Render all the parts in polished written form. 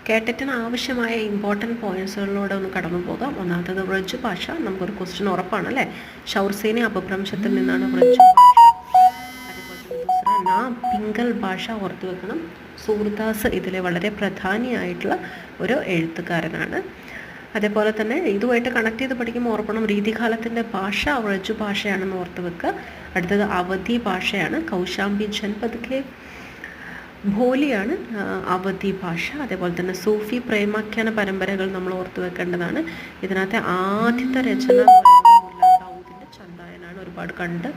കേട്ടറ്റിന് ആവശ്യമായ ഇമ്പോർട്ടൻറ്റ് പോയിൻറ്റ്സുകളിലൂടെ ഒന്ന് കടന്നു പോകാം. ഒന്നാമത്തത് വ്രജ് ഭാഷ, നമുക്കൊരു ക്വസ്റ്റ്യൻ ഉറപ്പാണ് അല്ലേ. ഷൗർസേനി അപഭ്രംശത്തിൽ നിന്നാണ് വ്രജ് ഭാഷ. അതേപോലെ തന്നെ ദൂസറ പിംഗൽ ഭാഷ ഓർത്തു വെക്കണം. സൂർദാസ് ഇതിലെ വളരെ പ്രധാനിയായിട്ടുള്ള ഒരു എഴുത്തുകാരനാണ്. അതേപോലെ തന്നെ ഇതുമായിട്ട് കണക്ട് ചെയ്ത് പഠിക്കുമ്പോൾ ഓർക്കണം, രീതികാലത്തിൻ്റെ ഭാഷ വ്രജ് ഭാഷയാണെന്ന് ഓർത്ത് വെക്കുക. അടുത്തത് അവധി ഭാഷയാണ്. കൗശാംബി ജൻപദ്കെ ഭോലിയാണ് അവധി ഭാഷ. അതേപോലെ തന്നെ സൂഫി പ്രേമാഖ്യാന പരമ്പരകൾ നമ്മൾ ഓർത്തു വെക്കേണ്ടതാണ്. ഇതിനകത്തെ ആദ്യത്തെ രചന മുല്ല ദാവൂദിൻ്റെ ചന്ദായനാണ്. ഒരുപാട് കണ്ട്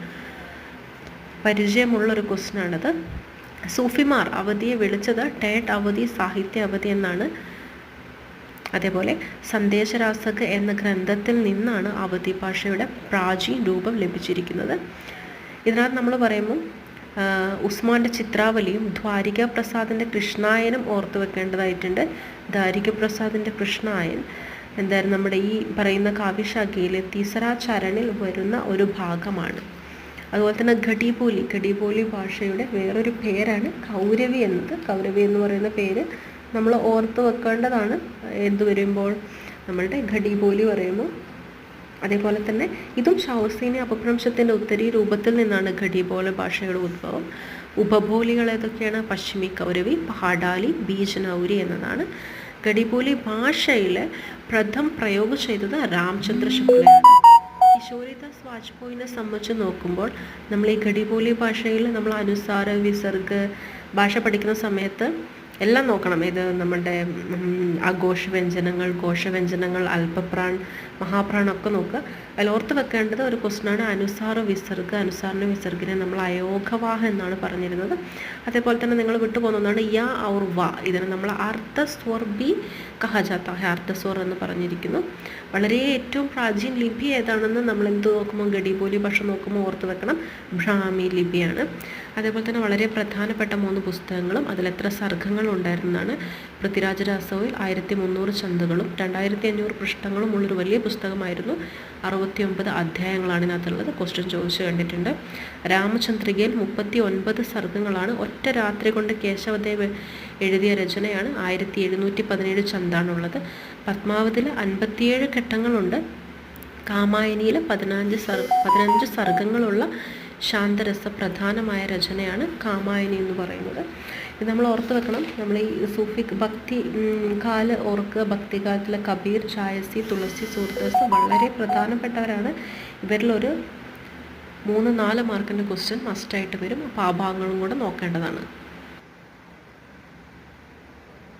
പരിചയമുള്ളൊരു ക്വസ്റ്റ്യനാണിത്. സൂഫിമാർ അവധിയെ വിളിച്ചത് ടേട്ട് അവധി, സാഹിത്യ അവധി എന്നാണ്. അതേപോലെ സന്ദേശരാസക് എന്ന ഗ്രന്ഥത്തിൽ നിന്നാണ് അവധി ഭാഷയുടെ പ്രാചീന രൂപം ലഭിച്ചിരിക്കുന്നത്. ഇതിനകത്ത് നമ്മൾ പറയുമ്പോൾ ഉസ്മാൻ്റെ ചിത്രാവലിയും ദ്വാരിക പ്രസാദിൻ്റെ കൃഷ്ണായനും ഓർത്തു വെക്കേണ്ടതായിട്ടുണ്ട്. ദ്വാരിക പ്രസാദിൻ്റെ കൃഷ്ണായൻ എന്തായാലും നമ്മുടെ ഈ പറയുന്ന കാവ്യശാഖയിലെ തീസറാ ചരണിൽ വരുന്ന ഒരു ഭാഗമാണ്. അതുപോലെ തന്നെ ഘടിബോലി ഭാഷയുടെ വേറൊരു പേരാണ് കൗരവി എന്നത്. കൗരവി എന്ന് പറയുന്ന പേര് നമ്മൾ ഓർത്ത് വെക്കേണ്ടതാണ് എന്ത് വരുമ്പോൾ നമ്മളുടെ ഘടിബോലി പറയുമ്പോൾ. അതേപോലെ തന്നെ ഇതും ഷൗർസേനി അപഭ്രംശത്തിൻ്റെ ഉത്തരീ രൂപത്തിൽ നിന്നാണ് ഘടിബോല ഭാഷയുടെ ഉദ്ഭവം. ഉപബോലികൾ ഏതൊക്കെയാണ്? പശ്ചിമി കൗരവി, പഹാഡാലി, ബീജനൗരി എന്നതാണ്. ഘടിബോലി ഭാഷയിൽ പ്രഥം പ്രയോഗം ചെയ്തത് രാംചന്ദ്ര ശുക്ലയാണ്. കിശോരിദാസ് വാജ്പേയിനെ സംബന്ധിച്ച് നോക്കുമ്പോൾ നമ്മൾ ഈ ഘടിബോലി ഭാഷയിൽ നമ്മൾ അനുസാര, വിസർഗ് ഭാഷ പഠിക്കുന്ന സമയത്ത് എല്ലാം നോക്കണം. ഇത് നമ്മുടെ ഘോഷവ്യഞ്ജനങ്ങൾ, അല്പപ്രാൺ, മഹാപ്രാൺ ഒക്കെ നോക്കുക. അതിൽ ഓർത്ത് വെക്കേണ്ടത് ഒരു ക്വസ്റ്റ്യനാണ് അനുസാര വിസർഗ്. അനുസാറിന് വിസർഗിനെ നമ്മൾ അയോഗവാഹ എന്നാണ് പറഞ്ഞിരുന്നത്. അതേപോലെ തന്നെ നിങ്ങൾ വിട്ടുപോകുന്ന ഒന്നാണ് യാ ഔർ വ. ഇതിനെ നമ്മൾ അർദ്ധസ്വർ ബി കഹജാത്ത ഹെ, അർദ്ധസ്വർ എന്ന് പറഞ്ഞിരിക്കുന്നു. വളരെ ഏറ്റവും പ്രാചീന ലിപി ഏതാണെന്ന് നമ്മൾ എന്ത് നോക്കുമ്പോൾ ഘടിബോലി ഭാഷ നോക്കുമ്പോൾ ഓർത്ത് വെക്കണം, ബ്രാഹ്മി ലിപിയാണ്. അതേപോലെ തന്നെ വളരെ പ്രധാനപ്പെട്ട 3 പുസ്തകങ്ങളും അതിലെത്ര സർഗങ്ങൾ ഉണ്ടായിരുന്നതാണ്. പൃഥ്വിരാജ രാസോയിൽ 1300 ചന്തകളും 2500 പൃഷ്ഠങ്ങളും ഉള്ളൊരു വലിയ പുസ്തകമായിരുന്നു. 69 അധ്യായങ്ങളാണ് ഇതിനകത്തുള്ളത്. ക്വസ്റ്റ്യൻ ചോദിച്ചു കണ്ടിട്ടുണ്ട്. രാമചന്ദ്രികയിൽ 39 സർഗങ്ങളാണ്. ഒറ്റ രാത്രി കൊണ്ട് കേശവദേവ് എഴുതിയ രചനയാണ്. 1717 ചന്താണുള്ളത്. പത്മാവതിൽ 57 ഘട്ടങ്ങളുണ്ട്. കാമായനിയിൽ 15 സർഗങ്ങളുള്ള ശാന്തരസ പ്രധാനമായ രചനയാണ് കാമായനി എന്ന് പറയുന്നത്. ഇത് നമ്മൾ ഓർത്ത് വെക്കണം. നമ്മൾ ഈ സൂഫി ഭക്തി കാല് ഓർക്കുക. ഭക്തികാലത്തിലെ കബീർ, ഛായസി, തുളസി, സൂർദാസ് വളരെ പ്രധാനപ്പെട്ടവരാണ്. ഇവരിലൊരു 3-4 മാർക്കിൻ്റെ ക്വസ്റ്റ്യൻ മസ്റ്റായിട്ട് വരും. അപ്പോൾ ആ ഭാഗങ്ങളും കൂടെ നോക്കേണ്ടതാണ്.